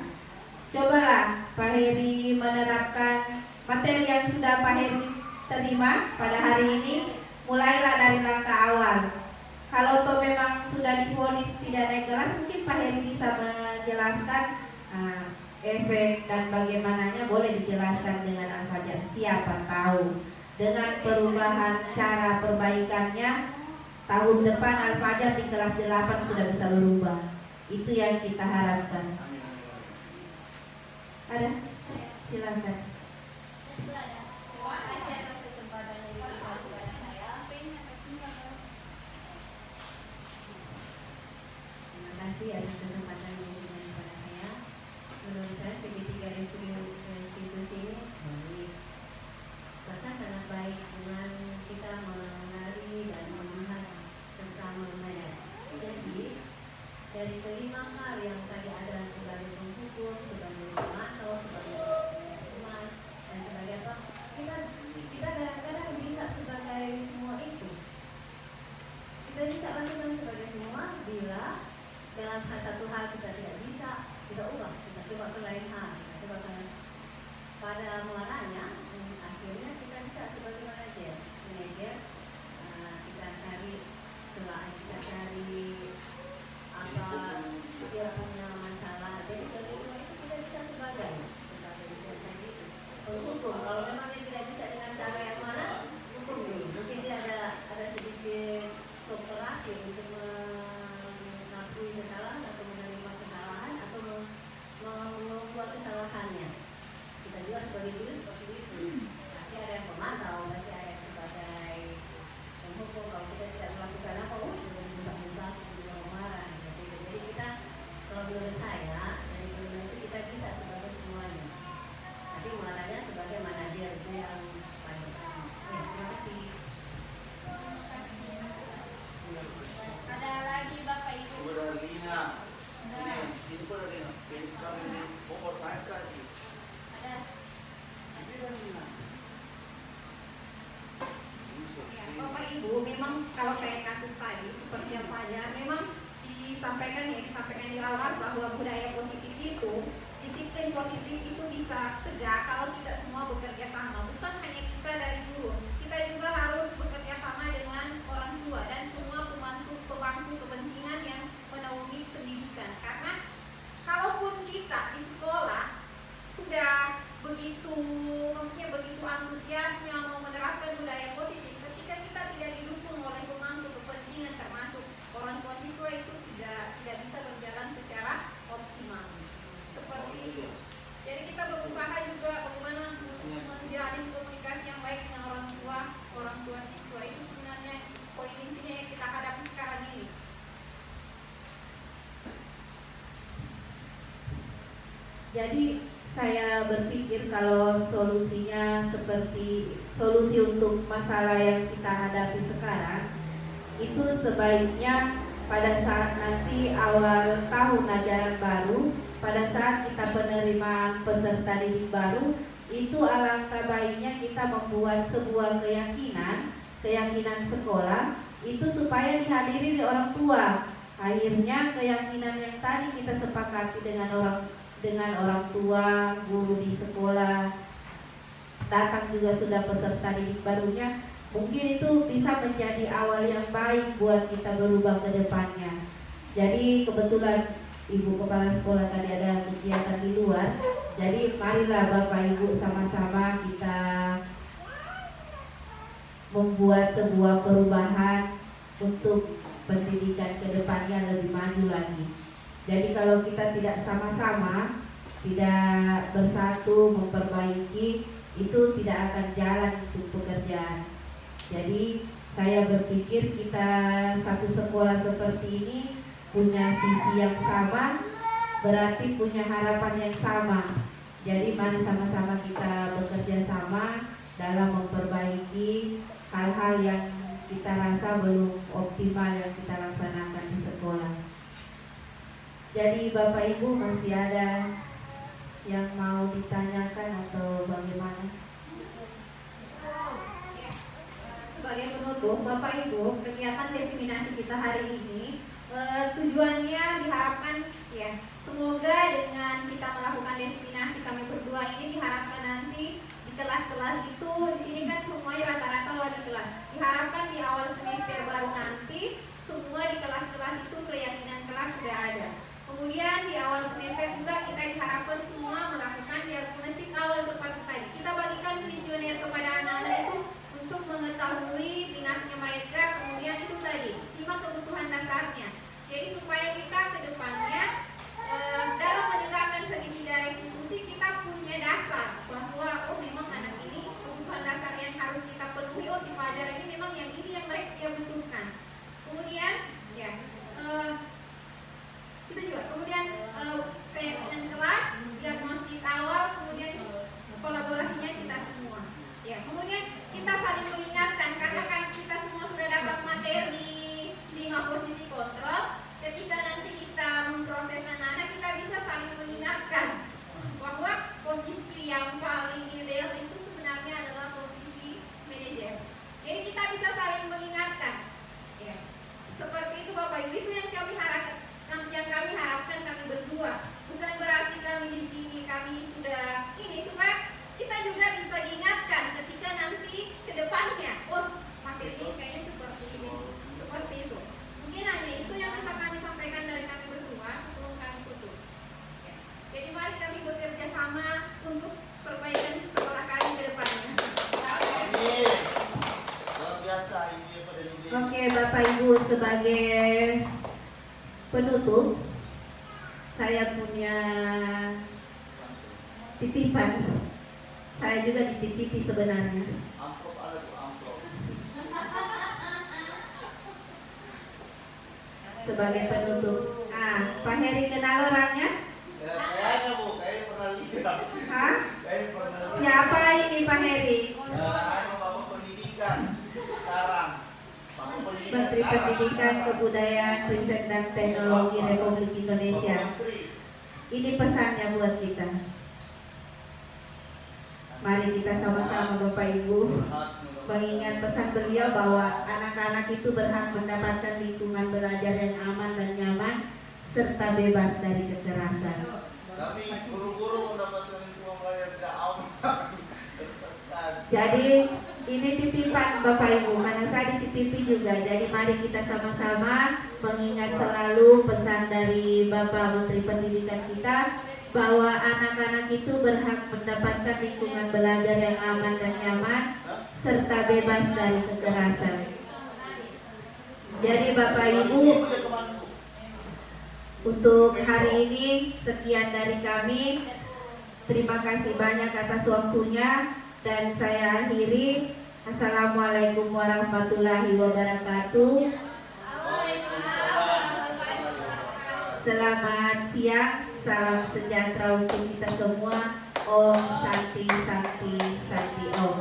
cobalah Pak Heri menerapkan materi yang sudah Pak Heri terima pada hari ini. Mulailah dari langkah awal. Kalau toh memang sudah divonis tidak naik kelas, mungkin Pak Heri bisa menjelaskan efek dan bagaimananya, boleh dijelaskan dengan Al-Fajar. Siapa tahu dengan perubahan cara perbaikannya, tahun depan Al-Fajar di kelas 8 sudah bisa berubah. Itu yang kita harapkan. Ada? Silakan. Terima kasih atas kesempatan yang diberikan kepada saya. Terima kasih atas kesempatan yang diberikan kepada saya. Menurut saya segitiga restitusi ini baik, bahkan sangat baik dengan kita mengenali Kita bisa lakukan sebagai semua bila dalam satu hal kita tidak bisa, kita ubah, kita coba ke lain hal, kita coba ke pada muaranya, akhirnya kita bisa sebagai manajer, kita cari celah, kita cari apa dia punya masalah, jadi dari semua itu kita bisa sebagai tadi hukum. Kalau memang dia tidak bisa dengan cara yang mana, hukum dulu. Mungkin dia ada sedikit sok terakhir untuk mengakui kesalahan atau menerima kesalahan atau membuat kesalahannya. Kita juga sebagai guru seperti itu. Pasti ada yang pemantau, pasti ada yang sebagai penghukum. Kalau kita tidak melakukan apa, itu berubah-ubah, juga marah. Jadi kita, kalau menurut saya, dari guru itu kita bisa sebagai semuanya. Tapi marahnya sebagai manajer itu yang paling utama. Ya, terima kasih. Ada lagi Bapak Ibu? Udah Lina. Ada. Ini pun ada Lina. Ini kami pokok naik tadi. Ada. Ini udah Lina. Ya, Bapak Ibu, memang kalau kayak kasus tadi seperti yang Fajar, memang disampaikan di awal bahwa budaya positif itu, disiplin positif itu bisa tegak kalau kita semua bekerja sama. Bukan hanya kita dari guru, kita juga harus bekerja sama dengan orang tua dan semua pemangku kepentingan yang menaungi pendidikan. Karena kalaupun kita di sekolah sudah begitu, maksudnya begitu antusiasnya mau menerapkan budaya positif, ketika kita tidak didukung oleh pemangku kepentingan termasuk orang tua siswa, itu tidak bisa berjalan secara optimal. Seperti itu. Jadi kita berusaha juga bagaimana menjalin komunikasi yang baik dengan orang tua siswa. Itu sebenarnya poin intinya yang kita hadapi sekarang ini. Jadi saya berpikir kalau solusinya seperti solusi untuk masalah yang kita hadapi sekarang, itu sebaiknya pada saat nanti awal tahun ajaran baru, pada saat kita penerimaan peserta didik baru, itu alangkah baiknya kita membuat sebuah keyakinan sekolah itu supaya dihadiri oleh orang tua. Akhirnya keyakinan yang tadi kita sepakati dengan orang tua, guru di sekolah, datang juga sudah peserta didik barunya, mungkin itu bisa menjadi awal yang baik buat kita berubah ke depannya. Jadi kebetulan Ibu Kepala Sekolah tadi ada kegiatan di luar, jadi marilah Bapak Ibu sama-sama kita membuat sebuah perubahan untuk pendidikan ke depannya lebih maju lagi. Jadi kalau kita tidak sama-sama, tidak bersatu memperbaiki, itu tidak akan jalan untuk pekerjaan. Jadi saya berpikir kita satu sekolah seperti ini punya visi yang sama, berarti punya harapan yang sama. Jadi mari sama-sama kita bekerja sama dalam memperbaiki hal-hal yang kita rasa belum optimal yang kita laksanakan di sekolah. Jadi Bapak Ibu masih ada yang mau ditanyakan atau bagaimana? Sebagai penutup, Bapak Ibu, kegiatan diseminasi kita hari ini tujuannya diharapkan ya, semoga dengan kita melakukan diseminasi kami berdua ini diharapkan nanti di kelas-kelas itu, di sini kan semuanya rata-rata wali kelas. Diharapkan di awal semester baru nanti semua di kelas-kelas itu keyakinan kelas sudah ada. Kemudian di awal semester juga kita diharapkan semua melakukan diagnostik awal seperti tadi. Kita bagikan kuesioner kepada anak-anak itu untuk mengetahui minatnya mereka, kemudian itu tadi 5 kebutuhan dasarnya. Jadi supaya kita ke depannya dalam menegakkan segitiga restitusi kita punya dasar bahwa oh memang anak ini kebutuhan dasar yang harus kita penuhi, oh si pelajar ini memang yang ini yang mereka butuhkan. Ibu sebagai penutup, saya punya titipan. Saya juga dititipi sebenarnya. Amplop ada tuh amplop. Sebagai penutup. Pak Heri kenal orangnya? Ya, kayaknya Bu, kayaknya pernah lihat. Hah? Kayaknya pernah lihat. Siapa ini Pak Heri? Bapak pendidikan sekarang. Bapak pendidikan Menteri sekarang. Pendidikan, Kebudayaan, Riset dan Teknologi Republik Indonesia. Bapak Menteri. Ini pesannya buat kita. Mari kita sama-sama Bapak Ibu mengingat pesan beliau bahwa anak-anak itu berhak mendapatkan lingkungan belajar yang aman dan nyaman serta bebas dari kekerasan. Kami guru-guru mendapatkan uang bayar tidak aman. Jadi ini titipan Bapak Ibu, karena saya dititipi juga. Jadi mari kita sama-sama mengingat selalu pesan dari Bapak Menteri Pendidikan kita bahwa anak-anak itu berhak mendapatkan lingkungan belajar yang aman dan nyaman serta bebas dari kekerasan. Jadi Bapak Ibu, untuk hari ini sekian dari kami. Terima kasih banyak atas waktunya dan saya akhiri. Assalamualaikum warahmatullahi wabarakatuh. Selamat siang, salam sejahtera untuk kita semua. Om Santi Santi Santi Om.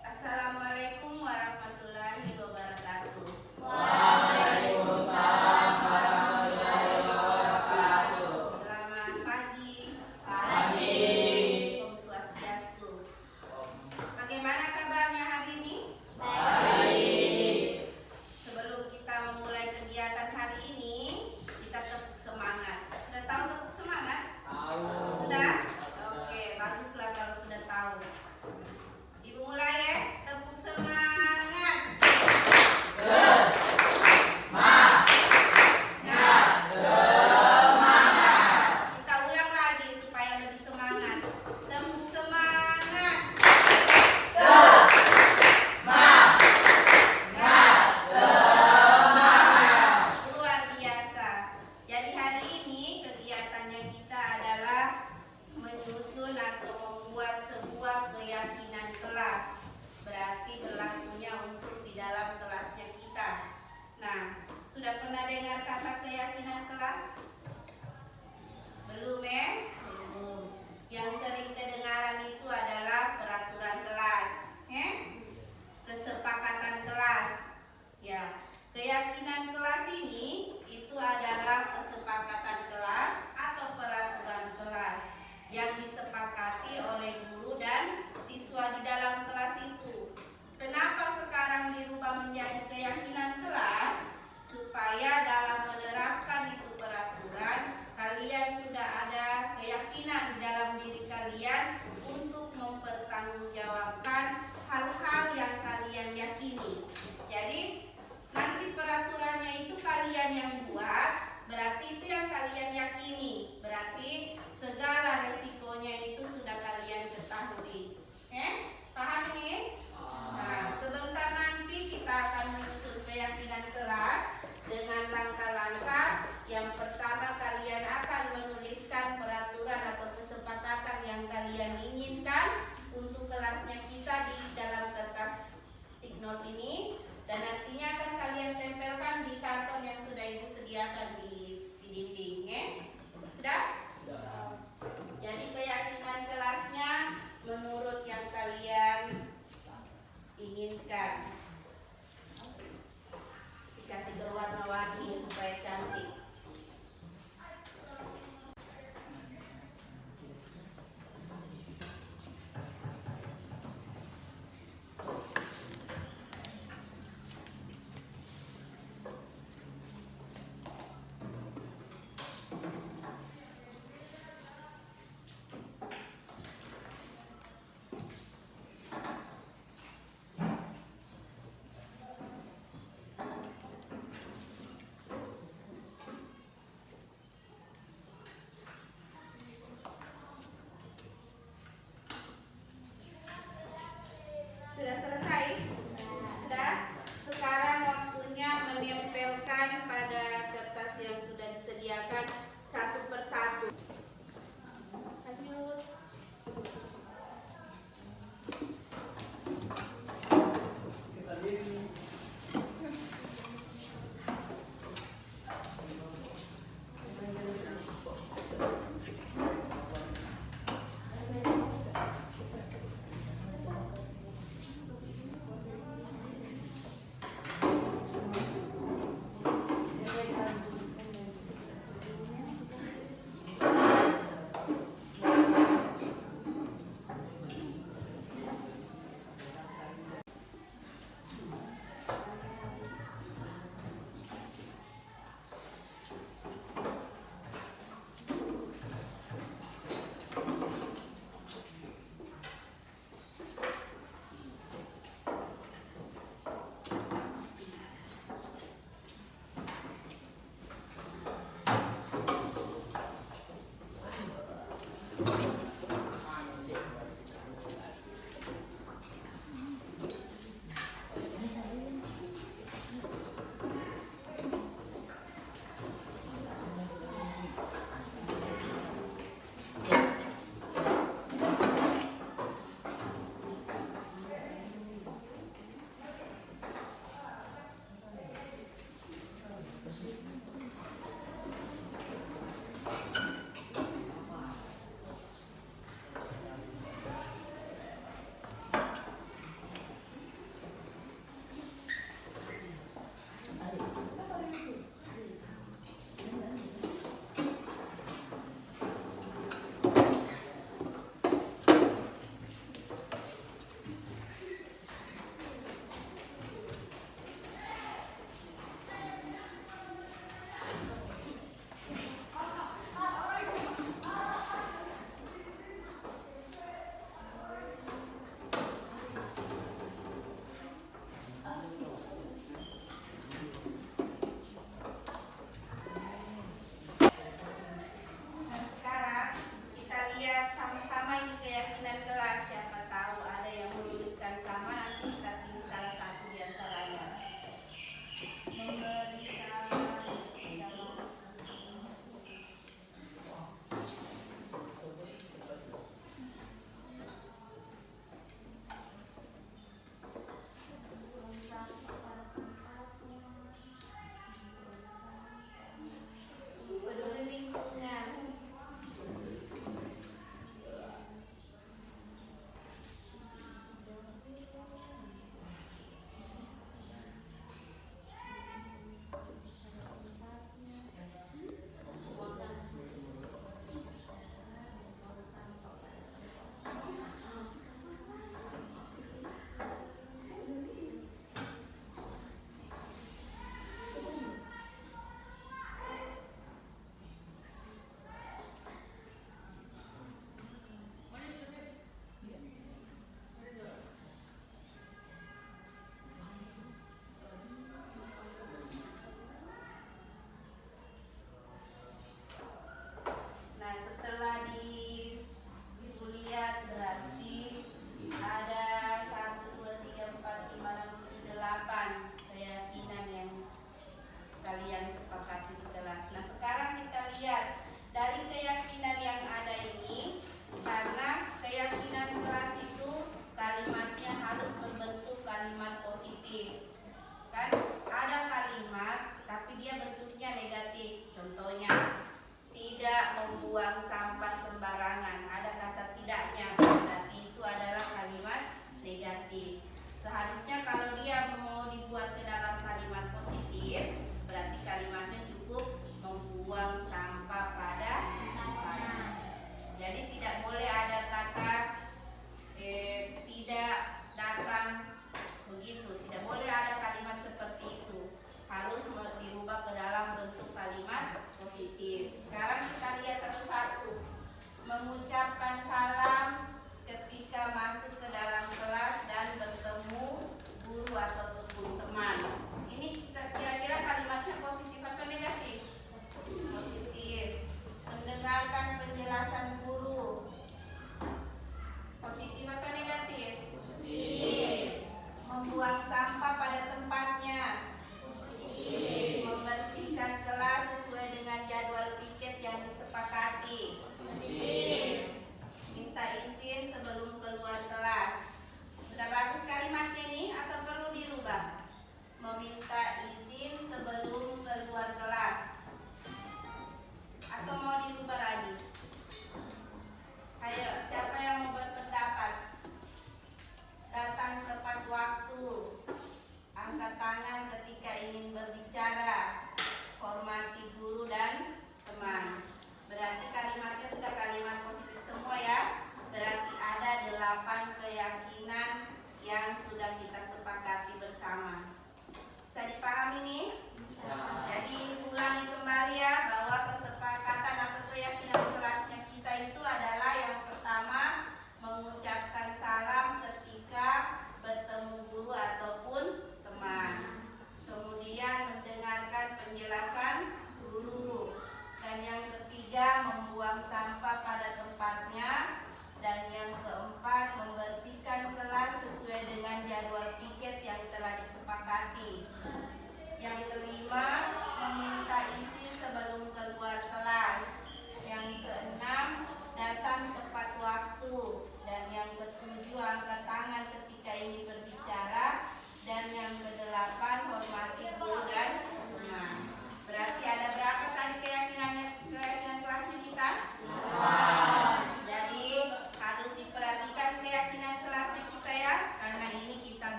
Assalamualaikum warahmatullahi wabarakatuh. Waalaikumsalam warahmatullahi wabarakatuh. Selamat pagi. Pagi. Om Swastiastu. Bagaimana kabarnya hari ini? Baik. Sebelum kita memulai kegiatan hari ini, kita tepuk semangat. Sudah tahu tepuk semangat?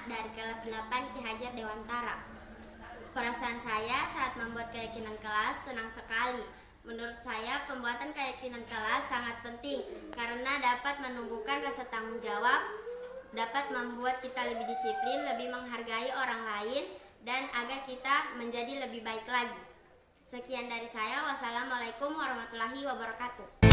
Ahmad dari kelas 8 Ki Hajar Dewantara. Perasaan saya saat membuat keyakinan kelas senang sekali. Menurut saya, pembuatan keyakinan kelas sangat penting karena dapat menumbuhkan rasa tanggung jawab, dapat membuat kita lebih disiplin, lebih menghargai orang lain, dan agar kita menjadi lebih baik lagi. Sekian dari saya. Wassalamualaikum warahmatullahi wabarakatuh.